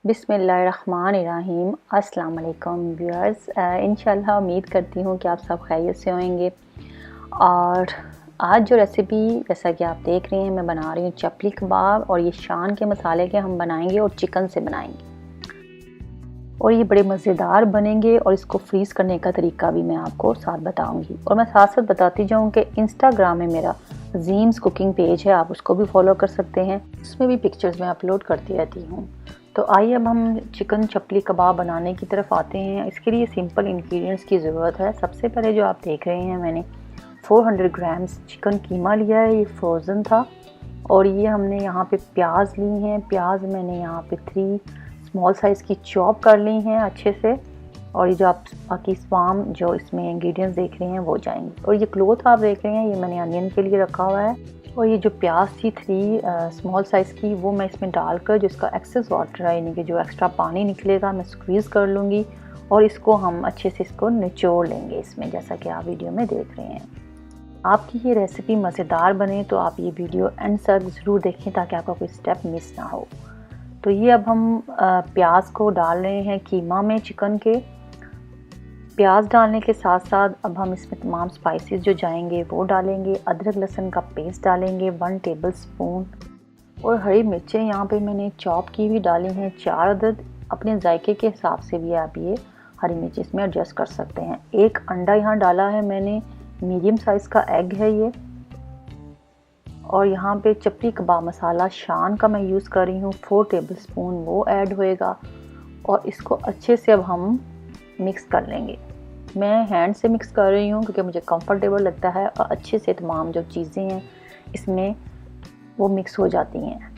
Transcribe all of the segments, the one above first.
बिस्मिल्लाहिर्रहमानिर्रहीम। अस्सलाम वालेकुम व्यूअर्स। इंशाल्लाह उम्मीद करती हूँ कि आप सब खैरियत से होंगे। और आज जो रेसिपी जैसा कि आप देख रहे हैं मैं बना रही हूँ चपली कबाब, और ये शान के मसाले के हम बनाएंगे और चिकन से बनाएंगे और ये बड़े मज़ेदार बनेंगे। और इसको फ्रीज़ करने का तरीका भी मैं आपको साथ बताऊंगी। और मैं साथ साथ बताती जाऊँ कि इंस्टाग्राम में मेरा ज़ीम्स कुकिंग पेज है, आप उसको भी फॉलो कर सकते हैं, उसमें भी पिक्चर्स मैं अपलोड करती रहती हूँ। तो आइए अब हम चिकन चपली कबाब बनाने की तरफ आते हैं। इसके लिए सिंपल इंग्रेडिएंट्स की ज़रूरत है। सबसे पहले जो आप देख रहे हैं मैंने 400 ग्राम्स चिकन कीमा लिया है, ये फ्रोज़न था। और ये हमने यहाँ पे प्याज ली हैं। प्याज मैंने यहाँ पे 3 स्मॉल साइज़ की चॉप कर ली हैं अच्छे से। और ये जो आप बाकी स्वाम जो इसमें इंग्रेडिएंट्स देख रहे हैं वो जाएंगे। और ये क्लोथ आप देख रहे हैं ये मैंने अनियन के लिए रखा हुआ है। और ये जो प्याज थी 3 स्मॉल साइज़ की, वो मैं इसमें डालकर जो इसका एक्सेस वाटर है यानी कि जो एक्स्ट्रा पानी निकलेगा मैं स्क्वीज़ कर लूँगी। और इसको हम अच्छे से इसको निचोड़ लेंगे इसमें, जैसा कि आप वीडियो में देख रहे हैं। आपकी ये रेसिपी मज़ेदार बने तो आप ये वीडियो एंड तक ज़रूर देखें ताकि आपका कोई स्टेप मिस ना हो। तो ये अब हम प्याज को डाल रहे हैं कीमा में चिकन के। प्याज डालने के साथ साथ अब हम इसमें तमाम स्पाइसेस जो जाएंगे वो डालेंगे। अदरक लहसुन का पेस्ट डालेंगे 1 टेबलस्पून। और हरी मिर्चें यहाँ पे मैंने चॉप की हुई डाली हैं 4 अदद। अपने जायके के हिसाब से भी आप ये हरी मिर्च इसमें एडजस्ट कर सकते हैं। 1 अंडा यहाँ डाला है मैंने, मीडियम साइज़ का एग है ये। और यहाँ पे चपली कबाब मसाला शान का मैं यूज़ कर रही हूँ 4 टेबलस्पून, वो ऐड होएगा। और इसको अच्छे से अब हम मिक्स कर लेंगे। मैं हैंड से मिक्स कर रही हूँ क्योंकि मुझे कंफर्टेबल लगता है और अच्छे से तमाम जो चीज़ें हैं इसमें वो मिक्स हो जाती हैं।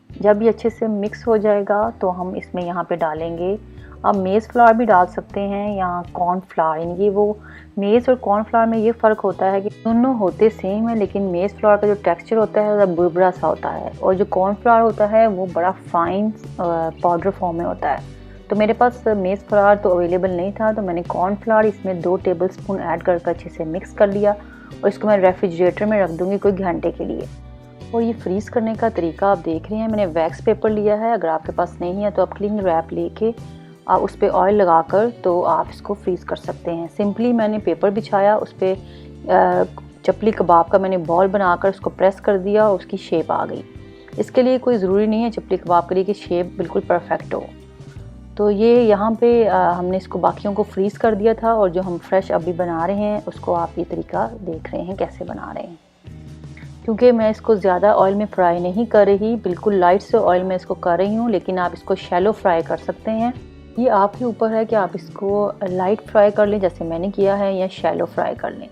जब ये अच्छे से मिक्स हो जाएगा तो हम इसमें यहाँ पे डालेंगे, अब मेज़ फ्लावर भी डाल सकते हैं या कॉर्न फ्लावर। यानी कि वो मेज़ और कॉर्न फ्लावर में ये फ़र्क होता है कि दोनों होते सेम है, लेकिन मेज़ फ्लावर का जो टेक्सचर होता है वो बुरबुरा सा होता है और जो कॉर्न फ्लावर होता है वो बड़ा फाइन पाउडर फॉर्म में होता है। तो मेरे पास मेज़ फ्लावर तो अवेलेबल नहीं था, तो मैंने कॉर्न फ्लावर इसमें 2 टेबलस्पून ऐड करके अच्छे से मिक्स कर लिया। और इसको मैं रेफ्रिजरेटर में रख दूँगी कोई घंटे के लिए। और ये फ्रीज़ करने का तरीका आप देख रहे हैं, मैंने वैक्स पेपर लिया है। अगर आपके पास नहीं है तो आप क्लिंग रैप लेके आप उस पर ऑयल लगाकर तो आप इसको फ्रीज़ कर सकते हैं। सिंपली मैंने पेपर बिछाया, उस पर चपली कबाब का मैंने बॉल बनाकर उसको प्रेस कर दिया और उसकी शेप आ गई। इसके लिए कोई ज़रूरी नहीं है चपली कबाब के लिए कि शेप बिल्कुल परफेक्ट हो। तो ये यहाँ पे हमने इसको बाकियों को फ्रीज़ कर दिया था। और जो हम फ्रेश अभी बना रहे हैं उसको आप ये तरीका देख रहे हैं कैसे बना रहे हैं। क्योंकि मैं इसको ज़्यादा ऑयल में फ्राई नहीं कर रही, बिल्कुल लाइट से ऑयल में इसको कर रही हूँ, लेकिन आप इसको शैलो फ्राई कर सकते हैं। ये आपके ऊपर है कि आप इसको लाइट फ्राई कर लें जैसे मैंने किया है, या शैलो फ्राई कर लें।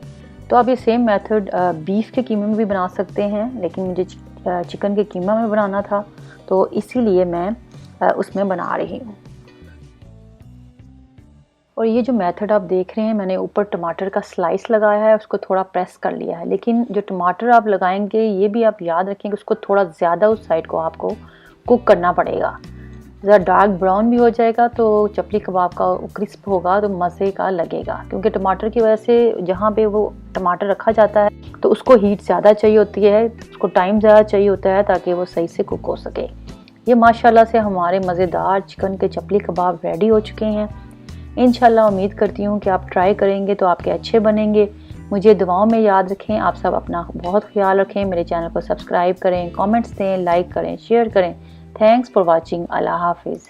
तो आप ये सेम मेथड बीफ के कीमे में भी बना सकते हैं, लेकिन मुझे चिकन के कीमा में बनाना था तो इसीलिए मैं उसमें बना रही हूँ। और ये जो मेथड आप देख रहे हैं, मैंने ऊपर टमाटर का स्लाइस लगाया है, उसको थोड़ा प्रेस कर लिया है। लेकिन जो टमाटर आप लगाएंगे ये भी आप याद रखें कि उसको थोड़ा ज़्यादा उस साइड को आपको कुक करना पड़ेगा। ज़रा डार्क ब्राउन भी हो जाएगा तो चपली कबाब का क्रिस्प होगा तो मज़े का लगेगा। क्योंकि टमाटर की वजह से जहाँ पे वो टमाटर रखा जाता है तो उसको हीट ज़्यादा चाहिए होती है, उसको टाइम ज़्यादा चाहिए होता है ताकि वो सही से कुक हो सके। ये माशाल्लाह से हमारे मज़ेदार चिकन के चपली कबाब रेडी हो चुके हैं। इंशाल्लाह उम्मीद करती हूँ कि आप ट्राई करेंगे तो आपके अच्छे बनेंगे। मुझे दुआओं में याद रखें। आप सब अपना बहुत ख्याल रखें। मेरे चैनल को सब्सक्राइब करें, कमेंट्स दें, लाइक करें, शेयर करें। Thanks for watching. अल्लाह हाफिज़।